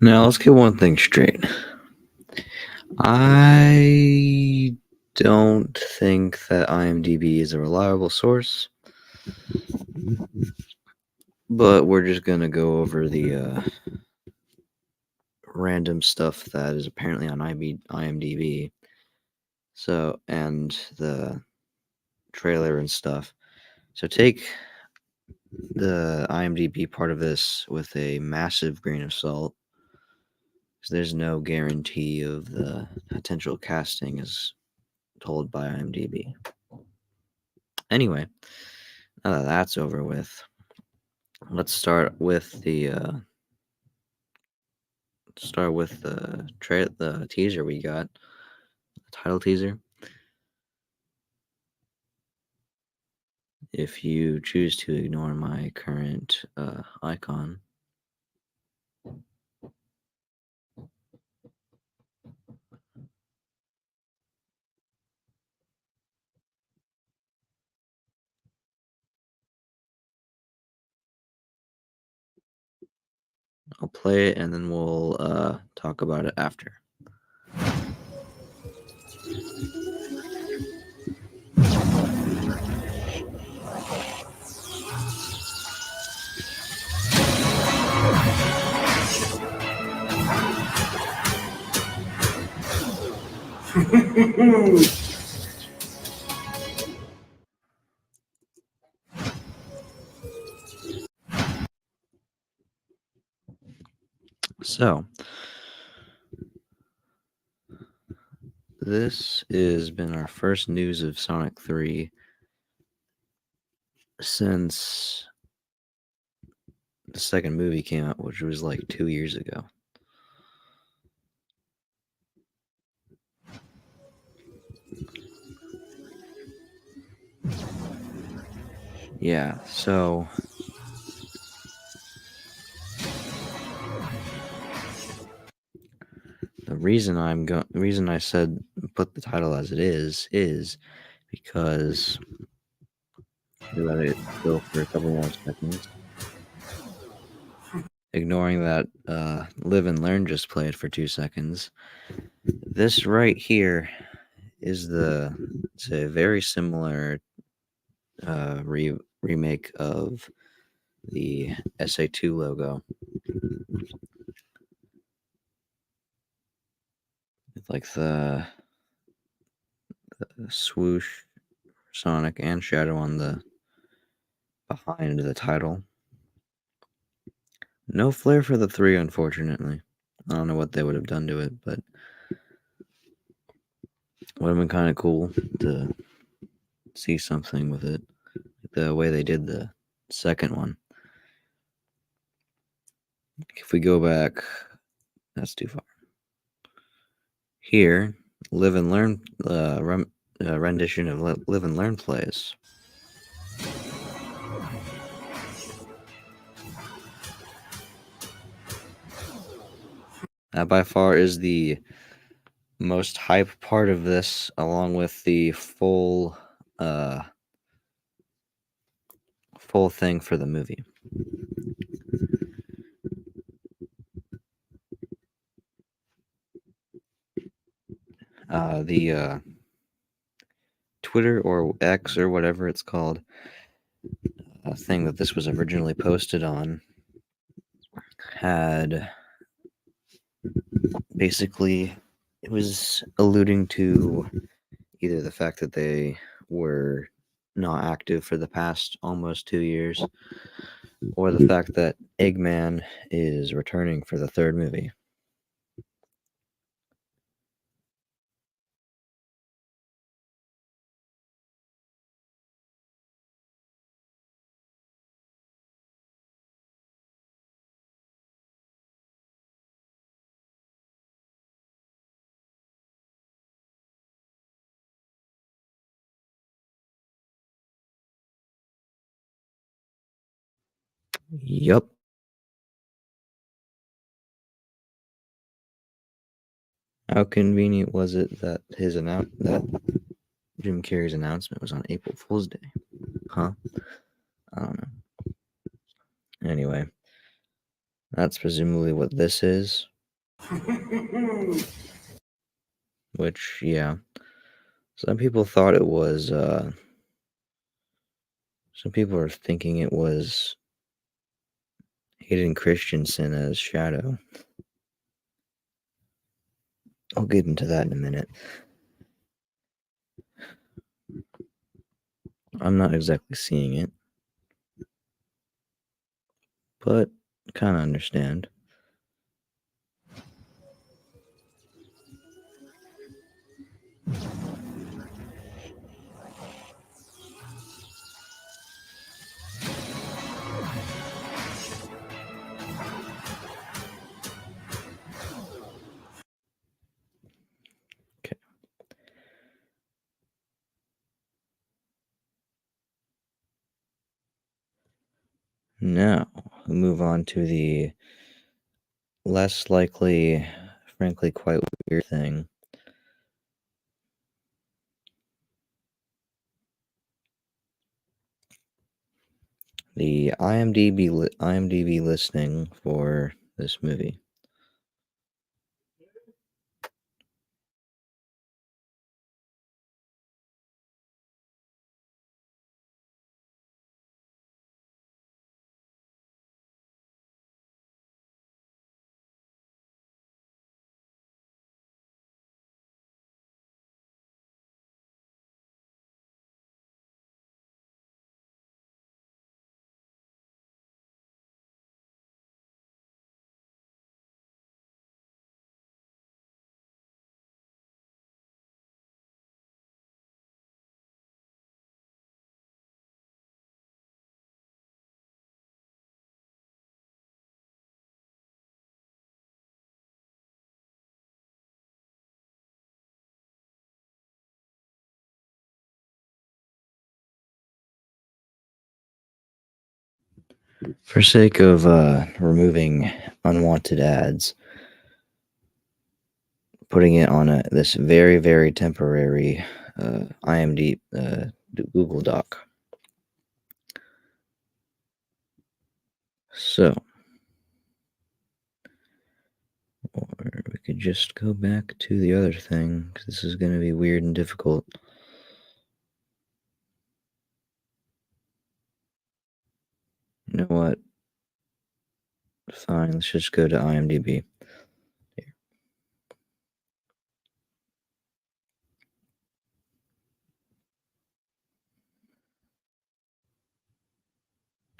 Now, let's get one thing straight. I don't think that IMDb is a reliable source, but we're just going to go over the random stuff that is apparently on IMDb. So, and the trailer and stuff. So take the IMDb part of this with a massive grain of salt, because there's no guarantee of the potential casting as told by IMDb. Anyway, now that that's over with, let's start with the teaser we got, the title teaser. If you choose to ignore my current icon, I'll play it and then we'll talk about it after. So, this has been our first news of Sonic 3 since the second movie came out, which was like 2 years ago. Yeah, so the reason I said put the title as it is because we let it go for a couple more seconds. Ignoring that Live and Learn just played for 2 seconds. This right here is it's a very similar remake of the SA2 logo. With like the swoosh, Sonic, and Shadow on the behind the title. No flair for the 3, unfortunately. I don't know what they would have done to it, but would have been kind of cool to see something with it, the way they did the second one. If we go back, that's too far. Here, Live and Learn rendition of Live and Learn plays. That by far is the most hype part of this, along with the full thing for the movie. The Twitter or X or whatever it's called, thing that this was originally posted on, had basically, it was alluding to either the fact that they were not active for the past almost 2 years, or the fact that Eggman is returning for the third movie. Yup. How convenient was it that that Jim Carrey's announcement was on April Fool's Day? Huh? I don't know. Anyway, That's presumably what this is. Which, yeah. Some people thought it was, some people are thinking it was Hayden Christensen as Shadow. I'll get into that in a minute. I'm not exactly seeing it, but kind of understand. Okay. Now, we'll move on to the less likely, frankly, quite weird thing. The IMDb listing for this movie. For sake of removing unwanted ads, putting it on this very, very temporary IMDb Google Doc. So, or we could just go back to the other thing, because this is going to be weird and difficult. You know what? Fine, let's just go to IMDb. Here.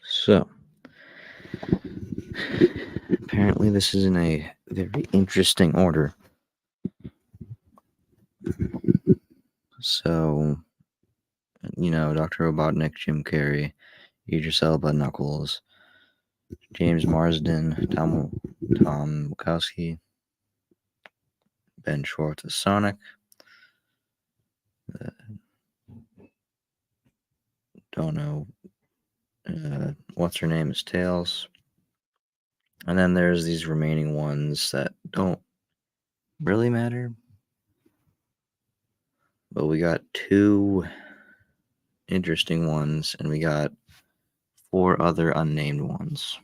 So, apparently this is in a very interesting order. So, Dr. Robotnik, Jim Carrey, Idris Elba, Knuckles, James Marsden, Tom Wachowski, Ben Schwartz as Sonic, don't know what's her name is Tails, and then there's these remaining ones that don't really matter, but we got 2 interesting ones, and we got 4 other unnamed ones.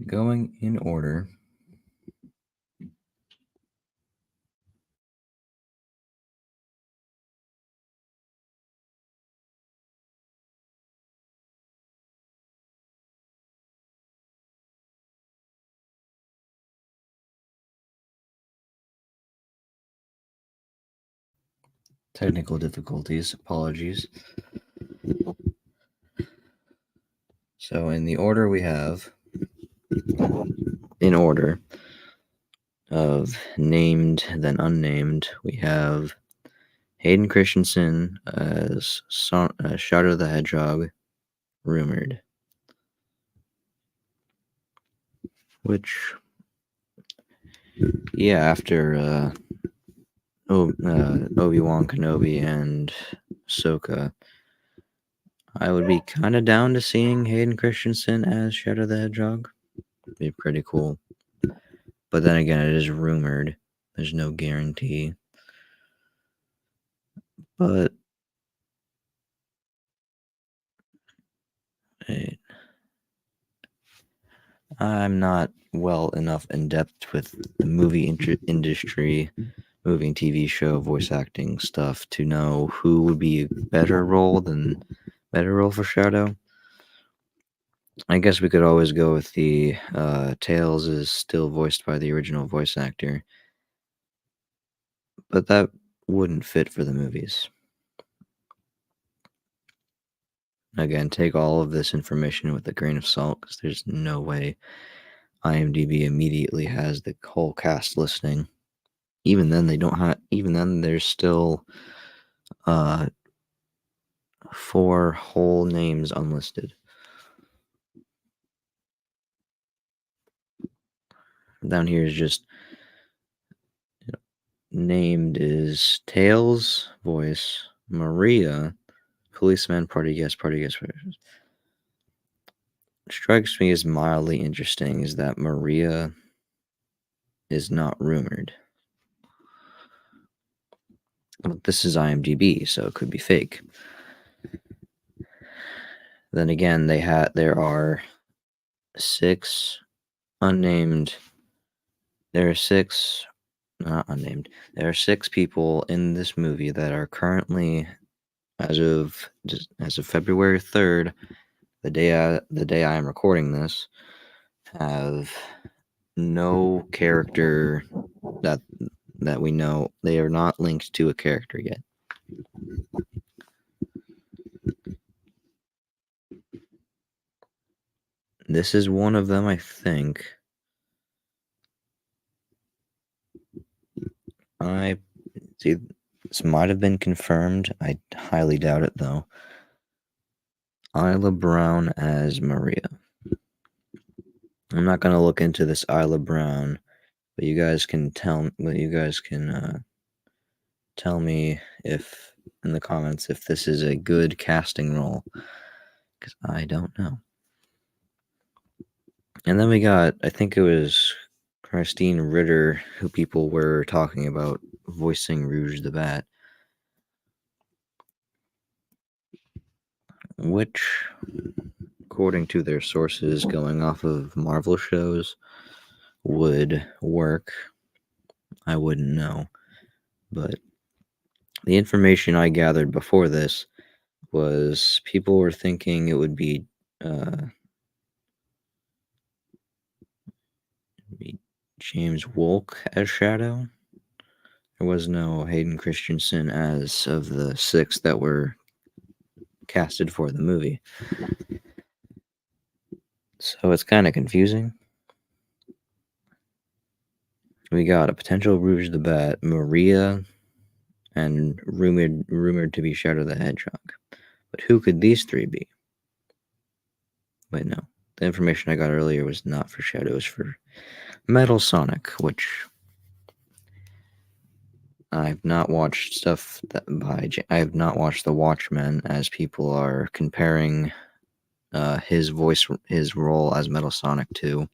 Going in order. Technical difficulties, apologies. So in the order we have, in order of named then unnamed, we have Hayden Christensen as Shadow the Hedgehog, rumored. Which, yeah, after Obi-Wan Kenobi and Ahsoka, I would be kind of down to seeing Hayden Christensen as Shadow the Hedgehog. It'd be pretty cool. But then again, it is rumored. There's no guarantee. But eh, I'm not well enough in depth with the movie industry, movie and TV show voice acting stuff to know who would be a better role for Shadow. I guess we could always go with the Tails is still voiced by the original voice actor, but that wouldn't fit for the movies. Again, take all of this information with a grain of salt because there's no way IMDb immediately has the whole cast listing. Even then, they don't have. Even then, there's still 4 whole names unlisted. Down here is just named is Tails voice, Maria, policeman, party guest, party guest. Strikes me as mildly interesting is that Maria is not rumored. But this is IMDb, so it could be fake. Then again, there are 6 unnamed. There are 6 not unnamed. There are 6 people in this movie that are currently, as of February 3rd, the day I am recording this, have no character that we know. They are not linked to a character yet. This is one of them, I think. I see. This might have been confirmed. I highly doubt it, though. Isla Brown as Maria. I'm not gonna look into this Isla Brown, but you guys can tell me if in the comments if this is a good casting role, because I don't know. And then we got, I think it was Christine Ritter, who people were talking about voicing Rouge the Bat, which, according to their sources, going off of Marvel shows, would work. I wouldn't know, but the information I gathered before this was people were thinking it would be James Wolk as Shadow. There was no Hayden Christensen as of the 6 that were casted for the movie. So it's kind of confusing. We got a potential Rouge the Bat, Maria, and rumored to be Shadow the Hedgehog. But who could these 3 be? Wait, no. The information I got earlier was not for Shadow, it was for Metal Sonic, which I've not watched stuff I have not watched The Watchmen, as people are comparing his role as Metal Sonic to.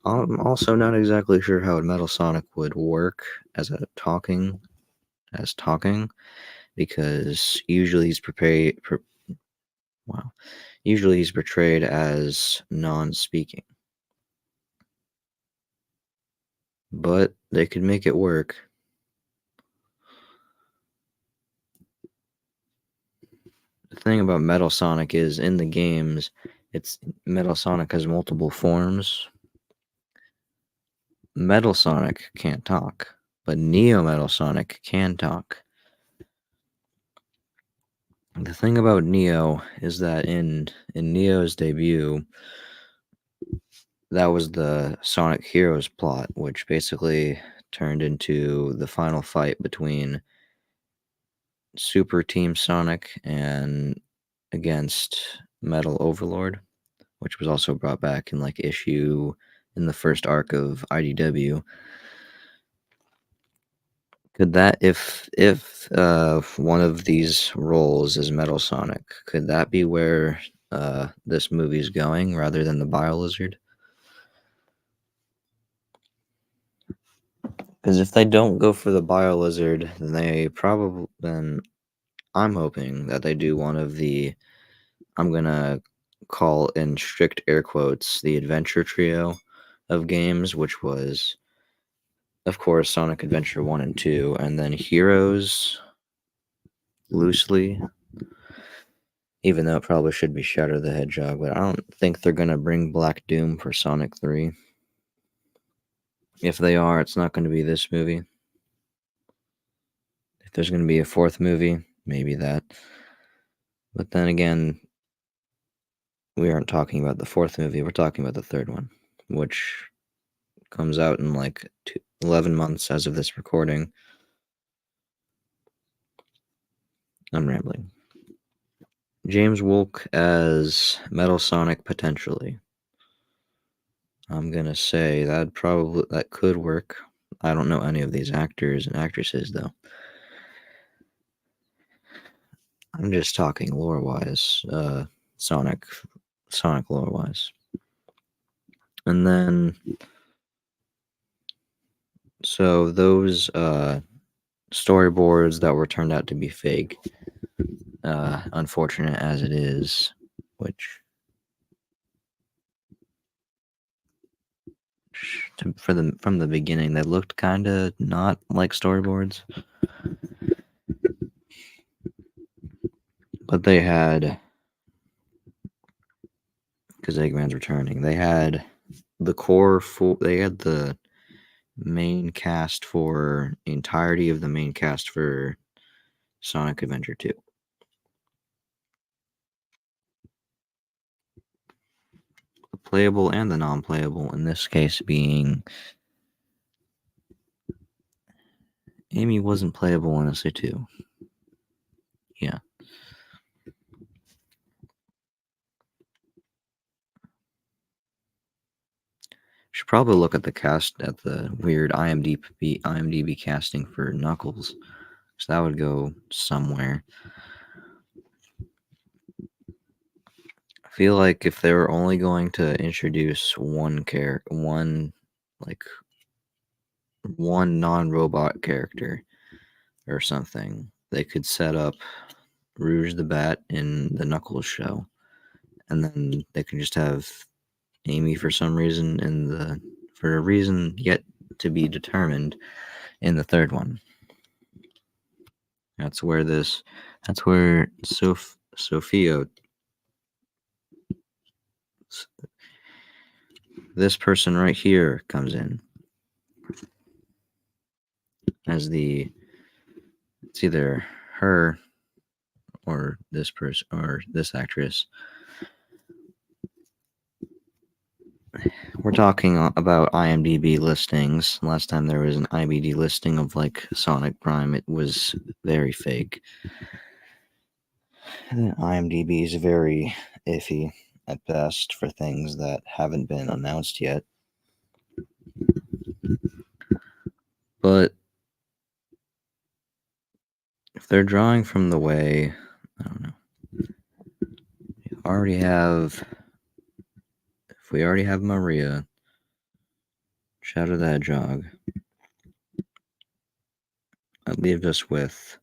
I'm also not exactly sure how Metal Sonic would work as talking, because usually he's portrayed as non-speaking. But they could make it work. The thing about Metal Sonic is, in the games, Metal Sonic has multiple forms. Metal Sonic can't talk, but Neo Metal Sonic can talk. The thing about Neo is that in Neo's debut, that was the Sonic Heroes plot, which basically turned into the final fight between Super Team Sonic and against Metal Overlord, which was also brought back in in the first arc of IDW. Could that, if one of these roles is Metal Sonic, could that be where this movie's going rather than the Biolizard? Because if they don't go for the Biolizard, then I'm hoping that they do one of the, I'm gonna call in strict air quotes, the adventure trio of games, which was, of course, Sonic Adventure 1 and 2, and then Heroes, loosely, even though it probably should be Shadow the Hedgehog, but I don't think they're gonna bring Black Doom for Sonic 3. If they are, it's not gonna be this movie. If there's gonna be a fourth movie, maybe that. But then again, we aren't talking about the fourth movie, we're talking about the third one, which comes out in like 11 months as of this recording. I'm rambling. James Wolk as Metal Sonic, potentially. I'm gonna say that could work. I don't know any of these actors and actresses though. I'm just talking lore wise, Sonic lore wise. And then, so those storyboards that were turned out to be fake, unfortunate as it is, which from the beginning they looked kind of not like storyboards, but they had, because Eggman's returning, they had the main cast for the entirety of the main cast for Sonic Adventure 2. The playable and the non-playable, in this case being Amy wasn't playable in SA2. Yeah. Should probably look at the weird IMDb casting for Knuckles, so that would go somewhere. I feel like if they were only going to introduce one non-robot character or something, they could set up Rouge the Bat in the Knuckles show, and then they can just have Amy for some reason for a reason yet to be determined in the third one. That's where Sophia, this person right here, comes in as it's either her or this person or this actress. We're talking about IMDb listings. Last time there was an IMDb listing of like Sonic Prime, it was very fake. IMDb is very iffy at best for things that haven't been announced yet. But if they're drawing from the way, I don't know, if we already have Maria, Shadow the Hedgehog, that leaves us with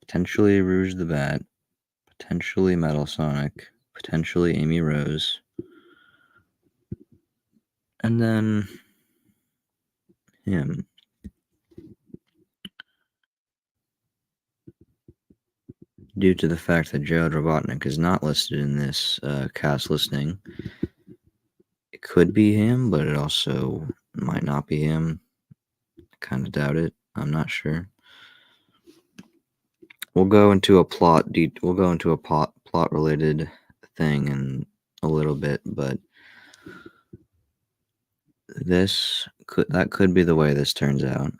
potentially Rouge the Bat, potentially Metal Sonic, potentially Amy Rose, and then him. Due to the fact that Jared Robotnik is not listed in this cast listing, it could be him, but it also might not be him. I kind of doubt it. I'm not sure. We'll go into a plot related thing in a little bit, but that could be the way this turns out.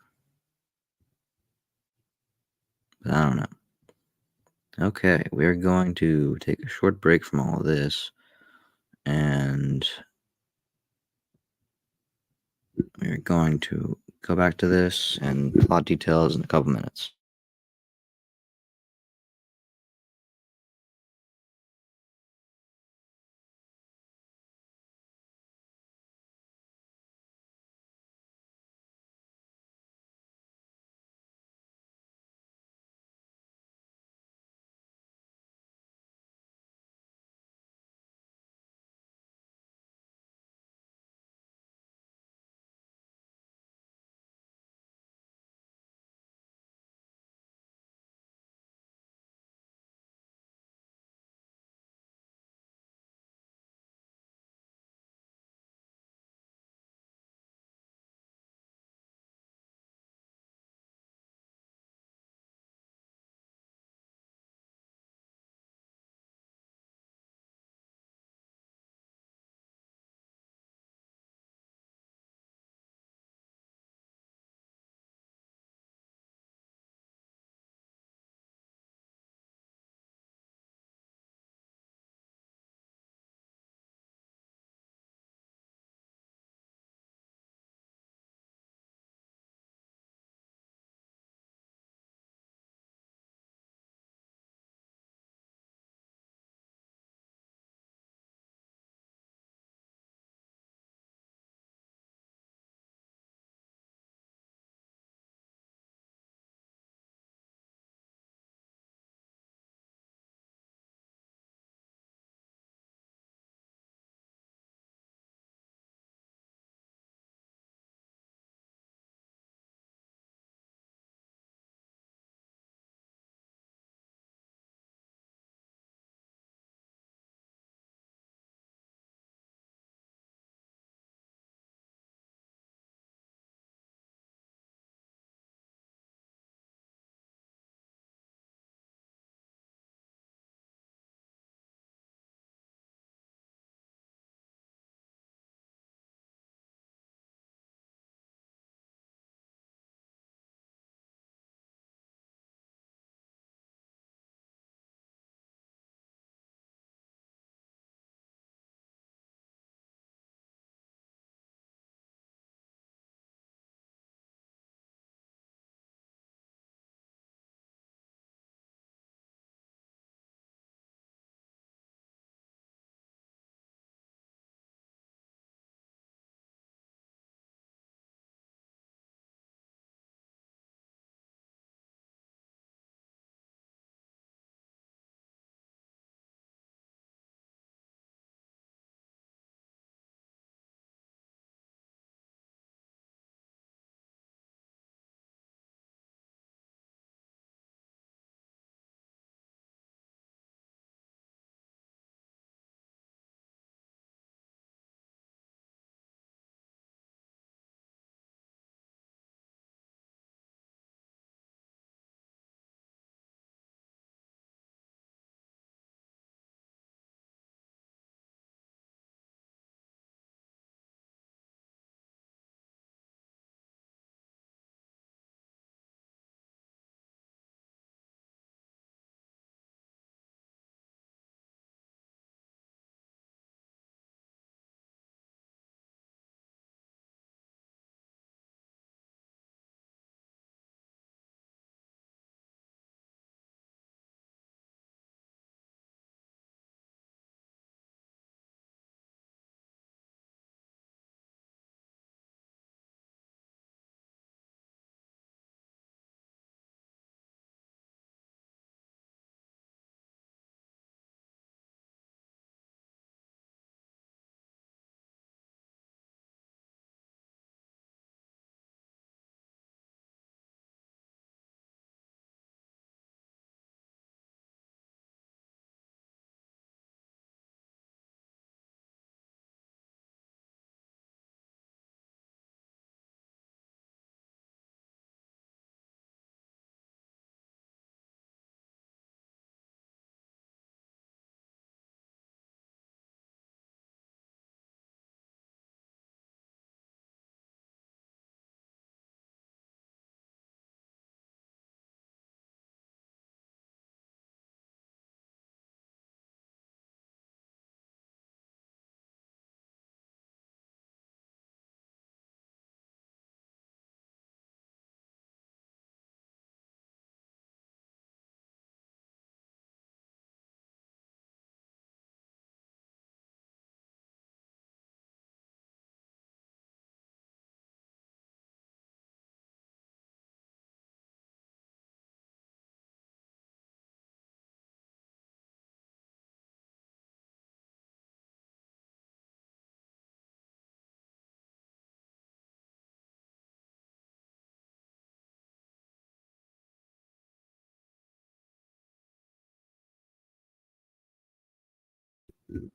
But I don't know. Okay, we're going to take a short break from all of this, and we're going to go back to this and plot details in a couple minutes.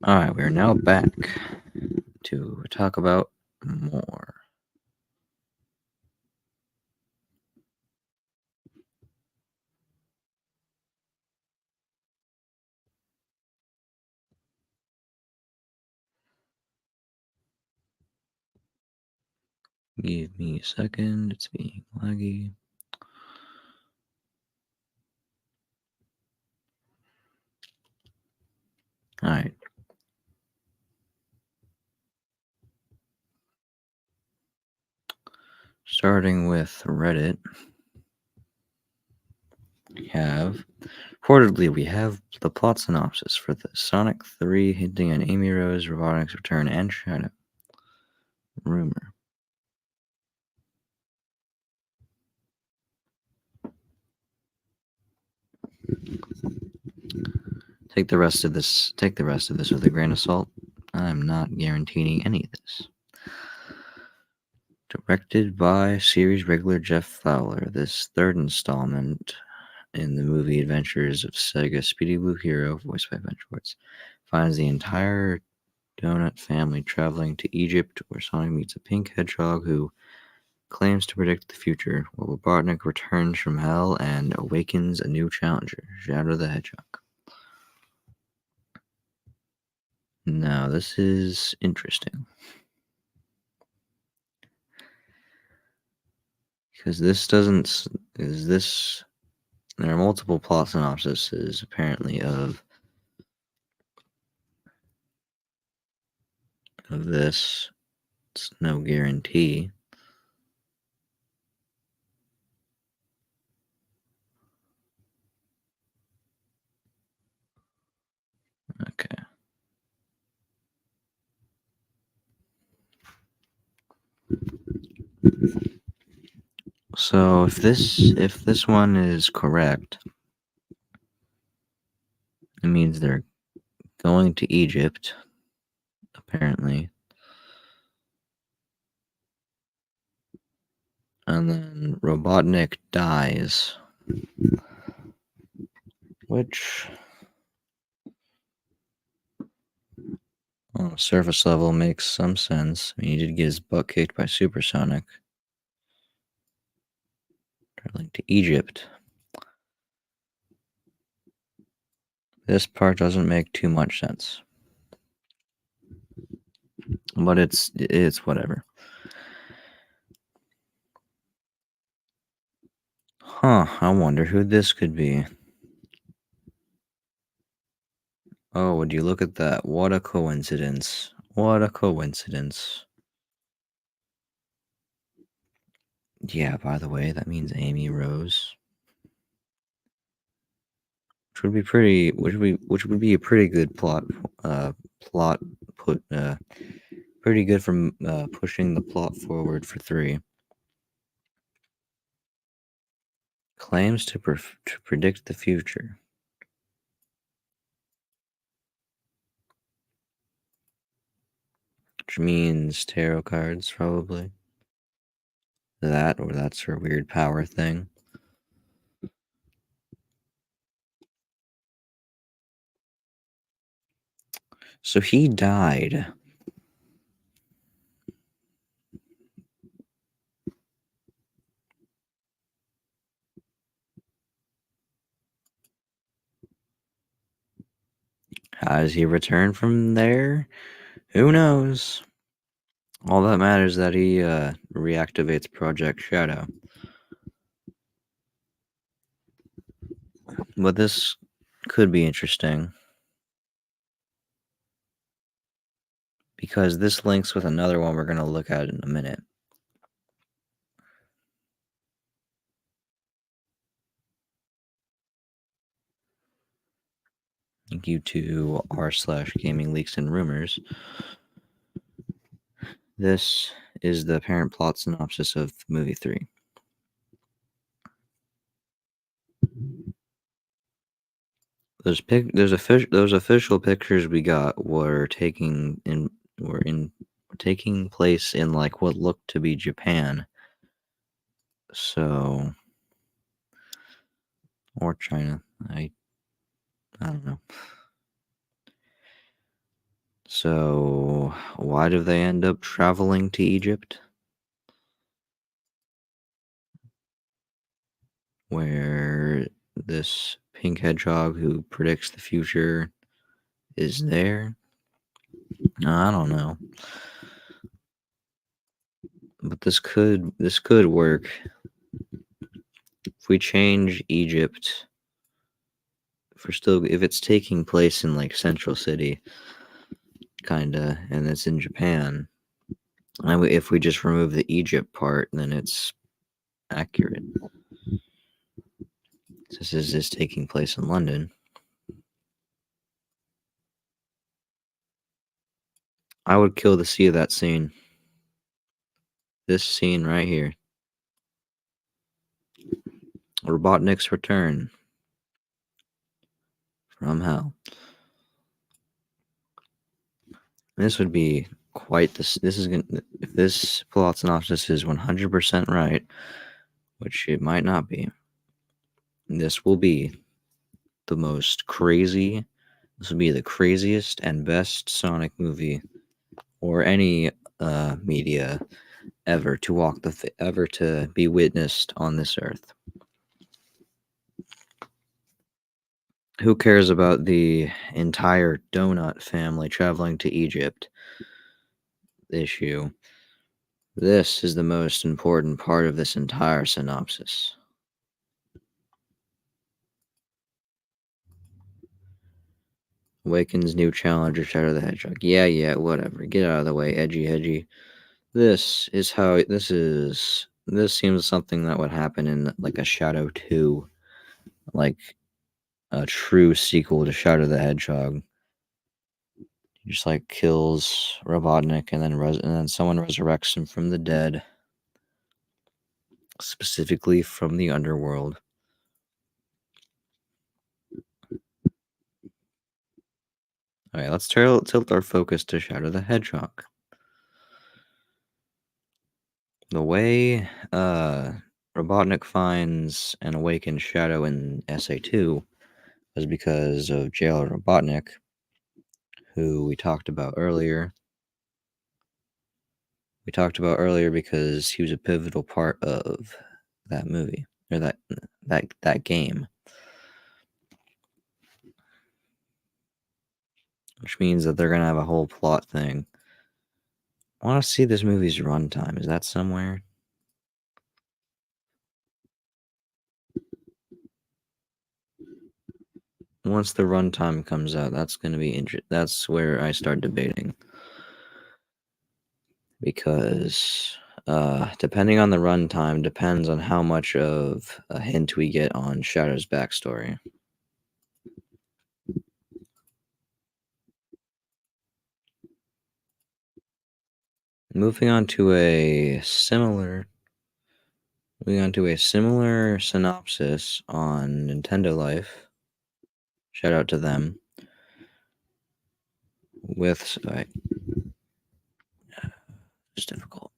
Alright, we are now back to talk about more. Give me a second, it's being laggy. Alright. Starting with Reddit, we have the plot synopsis for the Sonic 3 hinting on Amy Rose, Robotnik's return, and Shadow. Rumor. Take the rest of this with a grain of salt. I'm not guaranteeing any of this. Directed by series regular Jeff Fowler, this third installment in the movie adventures of Sega Speedy Blue Hero, voiced by Ben Schwartz, finds the entire Donut family traveling to Egypt, where Sonic meets a pink hedgehog who claims to predict the future, while Robotnik returns from hell and awakens a new challenger, Shadow the Hedgehog. Now, this is interesting. Because there are multiple plot synopsises, apparently, of this. It's no guarantee. Okay. So if this one is correct, it means they're going to Egypt, apparently. And then Robotnik dies. Which, on a surface level, makes some sense. I mean, he did get his butt kicked by Supersonic. Traveling to Egypt. This part doesn't make too much sense. But it's whatever. Huh, I wonder who this could be. Oh, would you look at that? What a coincidence. What a coincidence. Yeah, by the way, that means Amy Rose. Which would be a pretty good pretty good from pushing the plot forward for 3. Claims to predict the future. Which means tarot cards, probably. That, or that's her weird power thing. So he died. How does he return from there? Who knows? All that matters is that he reactivates Project Shadow. But this could be interesting, because this links with another one we're going to look at in a minute. Thank you to r/gaming leaks and rumors. This is the apparent plot synopsis of movie 3. Those official pictures we got were taking place in like what looked to be Japan. So, or China. I don't know. So, why do they end up traveling to Egypt? Where this pink hedgehog who predicts the future is there? I don't know. But this could work. If we change Egypt, if it's taking place in like Central City, kinda, and it's in Japan, and if we just remove the Egypt part, then it's accurate. This is taking place in London. I would kill to see that scene. This scene right here. Robotnik's return from hell. This would be quite this. This is gonna. If this plot synopsis is 100% right, which it might not be, this will be the most crazy. This will be the craziest and best Sonic movie or any media ever to be witnessed on this earth. Who cares about the entire donut family traveling to Egypt issue? This is the most important part of this entire synopsis. Waken's new challenger, Shadow the Hedgehog. Yeah, whatever. Get out of the way, edgy. This seems something that would happen in like a Shadow 2, like a true sequel to Shadow the Hedgehog. He just like kills Robotnik and then someone resurrects him from the dead, specifically from the underworld. Alright, let's tilt our focus to Shadow the Hedgehog. The way Robotnik finds and awakens Shadow in SA2 was because of Jailer Robotnik, who we talked about earlier. We talked about earlier because he was a pivotal part of that movie, or that game. Which means that they're going to have a whole plot thing. I want to see this movie's runtime. Is that somewhere? Once the runtime comes out, that's going to be interesting. That's where I start debating. Because depending on the runtime, depends on how much of a hint we get on Shadow's backstory. Moving on to a similar synopsis on Nintendo Life. Shout out to them. It's difficult.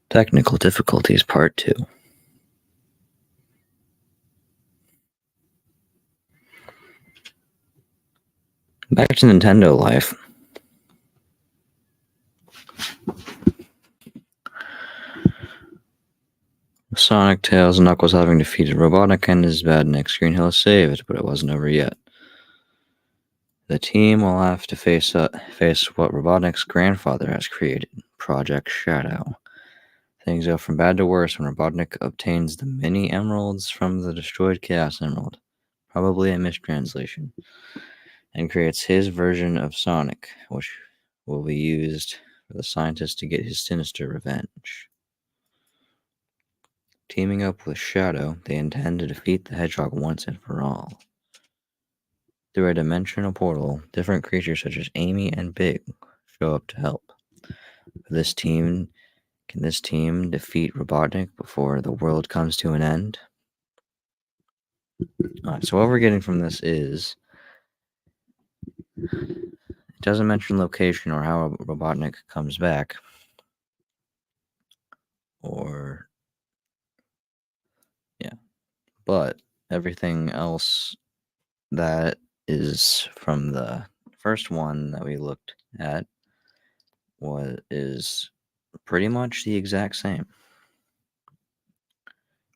Technical difficulties, part 2. Back to Nintendo Life. Sonic, Tails, and Knuckles having defeated Robotnik and his bad next screen, he'll saved, but it wasn't over yet. The team will have to face what Robotnik's grandfather has created, Project Shadow. Things go from bad to worse when Robotnik obtains the mini emeralds from the destroyed Chaos Emerald, probably a mistranslation, and creates his version of Sonic, which will be used for the scientist to get his sinister revenge. Teaming up with Shadow, they intend to defeat the Hedgehog once and for all. Through a dimensional portal, different creatures such as Amy and Big show up to help. Can this team defeat Robotnik before the world comes to an end? Alright, so what we're getting from this is it doesn't mention location or how Robotnik comes back, but everything else that is from the first one that we looked at is pretty much the exact same.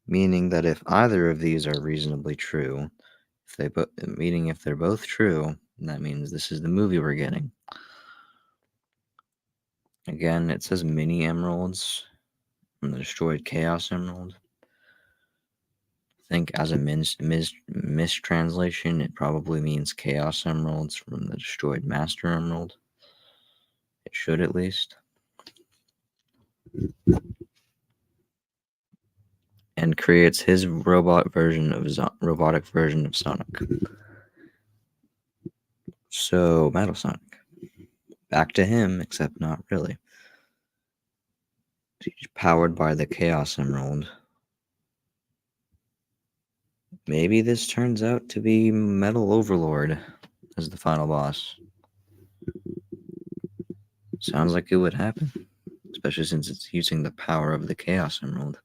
Meaning that if either of these are reasonably true, if they're both true, that means this is the movie we're getting. Again, it says mini emeralds from the destroyed Chaos Emerald. I think as a mistranslation, it probably means Chaos Emeralds from the destroyed Master Emerald. It should, at least. And creates his robotic version of Sonic. So, Metal Sonic. Back to him, except not really. He's powered by the Chaos Emerald. Maybe this turns out to be Metal Overlord as the final boss. Sounds like it would happen, especially since it's using the power of the Chaos Emerald.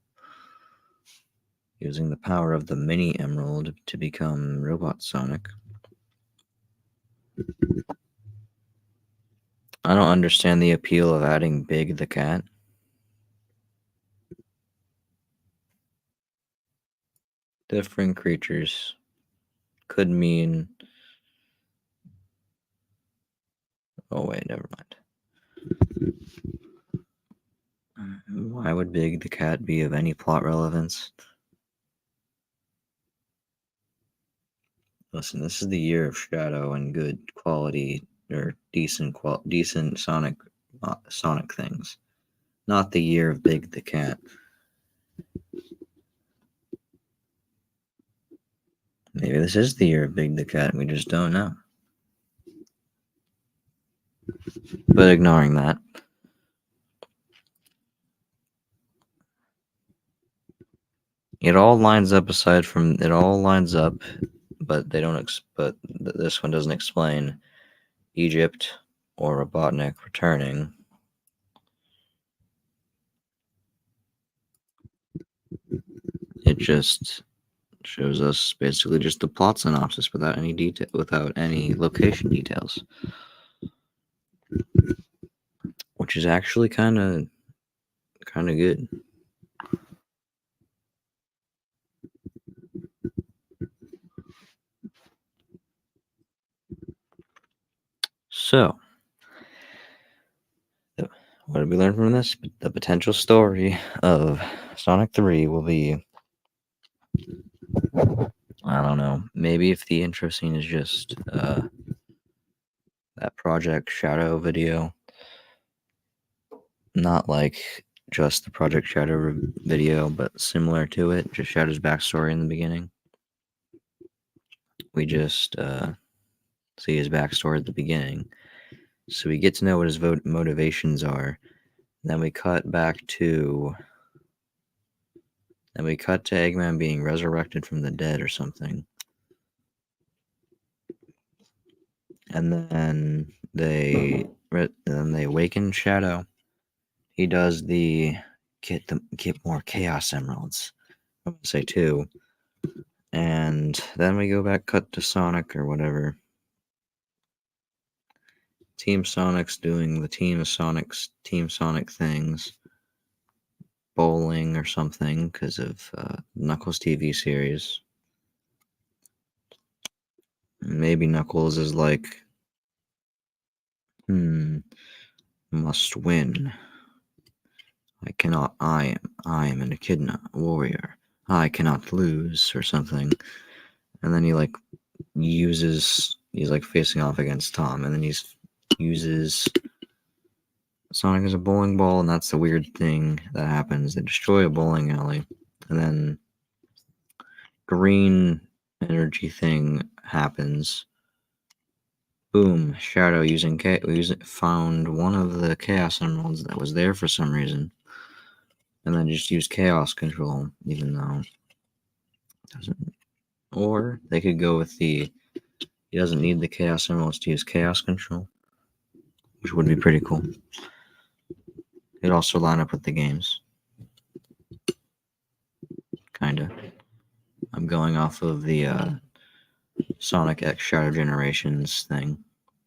Using the power of the Mini Emerald to become Robot Sonic. I don't understand the appeal of adding Big the cat. Different creatures could mean... Oh wait, never mind. Why would Big the cat be of any plot relevance? Listen, this is the year of Shadow and good quality or decent Sonic things, not the year of Big the cat. Maybe this is the year of Big the cat and we just don't know. But ignoring that, it all lines up. But they don't. But this one doesn't explain Egypt or Robotnik returning. It just shows us basically just the plot synopsis without any location details, which is actually kind of good. So, what did we learn from this? The potential story of Sonic 3 will be, I don't know, maybe if the intro scene is just that Project Shadow video, not like just the Project Shadow video, but similar to it, just Shadow's backstory in the beginning. We just see his backstory at the beginning, so we get to know what his motivations are. Then we cut to Eggman being resurrected from the dead or something. And then they awaken Shadow. He does the get more Chaos Emeralds. I would say 2. And then we go back, cut to Sonic or whatever. Team Sonic's doing the Team Sonic things. Bowling or something because of Knuckles TV series. Maybe Knuckles is like, must win. I am an echidna warrior. I cannot lose, or something. And then he's like facing off against Tom, and then he uses Sonic as a bowling ball, and that's the weird thing that happens. They destroy a bowling alley, and then green energy thing happens. Boom! Shadow found one of the Chaos Emeralds that was there for some reason, and then just used Chaos Control, even though it doesn't. Or they could go with he doesn't need the Chaos Emeralds to use Chaos Control, which would be pretty cool. It'd also line up with the games. Kinda. I'm going off of the Sonic X Shadow Generations thing,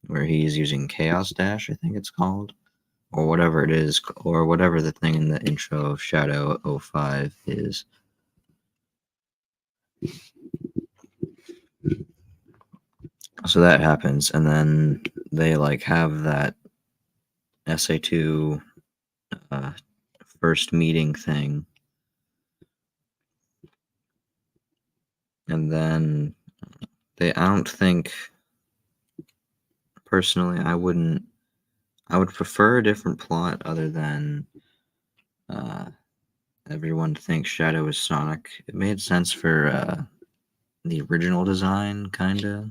where he's using Chaos Dash, I think it's called, or whatever it is, or whatever the thing in the intro of Shadow 05 is. So that happens, and then they like have that SA2 first meeting thing, and then I don't think, personally, I would prefer a different plot other than everyone thinks Shadow is Sonic. It made sense for the original design, kinda,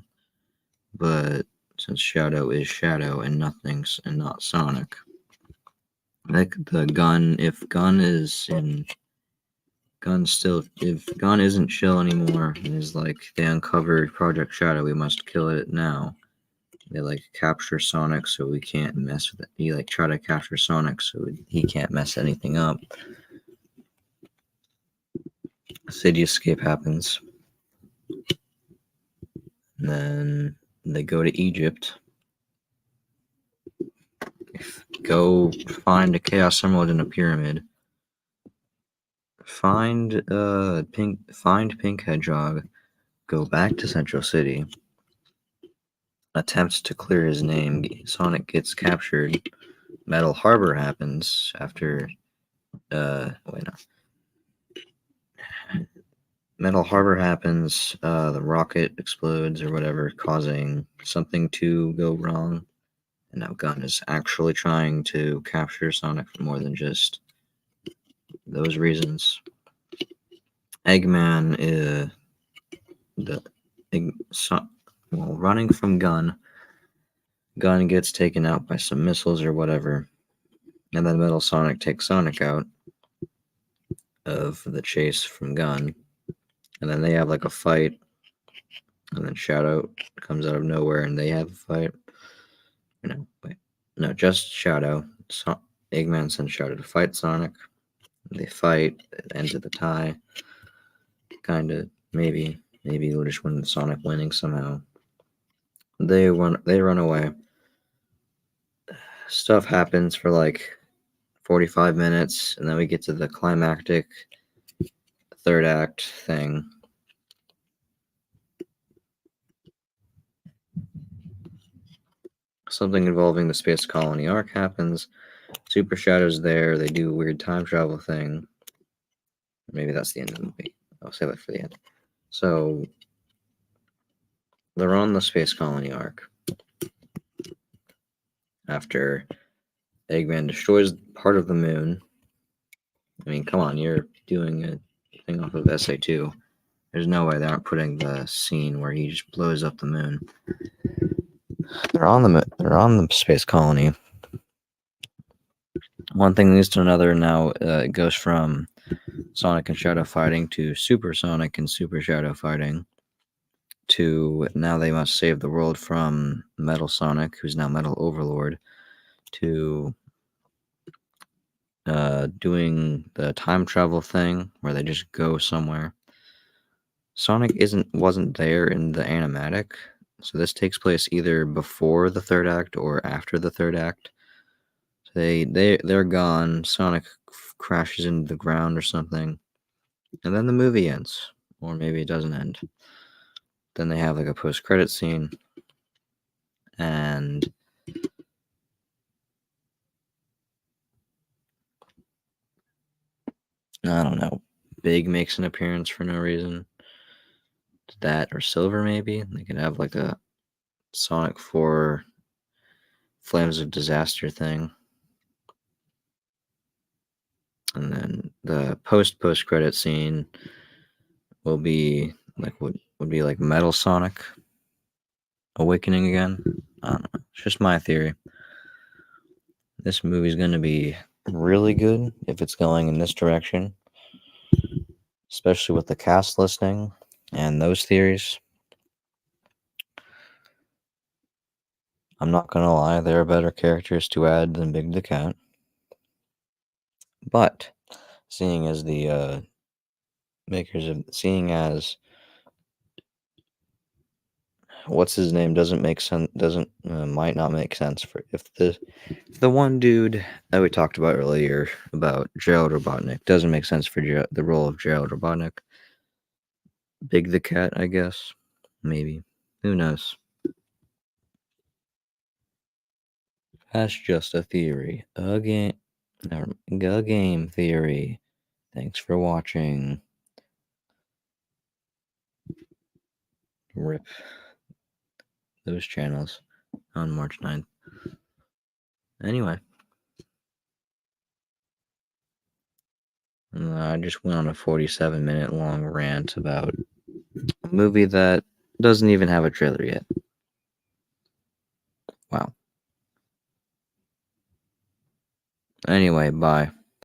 but since Shadow is Shadow and not Sonic, like the gun, if Gun isn't chill anymore and is like, they uncovered Project Shadow, we must kill it now. They like capture Sonic so we can't mess with it. He like try to capture Sonic so he can't mess anything up. City escape happens. And then they go to Egypt. Go find a Chaos Emerald in a pyramid. Find Pink Hedgehog. Go back to Central City. Attempts to clear his name. Sonic gets captured. Metal Harbor happens after. Metal Harbor happens. The rocket explodes or whatever, causing something to go wrong. And now Gun is actually trying to capture Sonic for more than just those reasons. Eggman running from Gun. Gun gets taken out by some missiles or whatever, and then Metal Sonic takes Sonic out of the chase from Gun, and then they have like a fight, and then Shadow comes out of nowhere and they have a fight. No, just Shadow. Eggman sends Shadow to fight Sonic. They fight. It ends with a tie. Kinda, maybe we'll just win with Sonic winning somehow. They run away. Stuff happens for like 45 minutes, and then we get to the climactic third act thing. Something involving the Space Colony arc happens. Super Shadow's there. They do a weird time travel thing. Maybe that's the end of the movie. I'll save it for the end. So they're on the Space Colony arc after Eggman destroys part of the moon. I mean, come on, you're doing a thing off of SA2. There's no way they aren't putting the scene where he just blows up the moon. They're on the space colony. One thing leads to another. Now it goes from Sonic and Shadow fighting to Super Sonic and Super Shadow fighting to now they must save the world from Metal Sonic, who's now Metal Overlord, to doing the time travel thing where they just go somewhere. Sonic wasn't there in the animatic, so this takes place either before the third act or after the third act. They're gone. Sonic crashes into the ground or something, and then the movie ends, or maybe it doesn't end. Then they have like a post-credit scene, and I don't know. Big makes an appearance for no reason. That or Silver, maybe. They could have like a Sonic 4 Flames of Disaster thing. And then the post credit scene will be like would be like Metal Sonic awakening again. I don't know. It's just my theory. This movie's gonna be really good if it's going in this direction, especially with the cast listing and those theories. I'm not gonna lie, there are better characters to add than Big the Cat. But seeing as the seeing as what's his name doesn't make sense, doesn't might not make sense for if the one dude that we talked about earlier about Gerald Robotnik doesn't make sense for the role of Gerald Robotnik. Big the Cat, I guess, maybe. Who knows? That's just a theory. A game theory. Thanks for watching. Rip those channels on March 9th. Anyway, I just went on a 47-minute long rant about a movie that doesn't even have a trailer yet. Wow. Anyway, bye.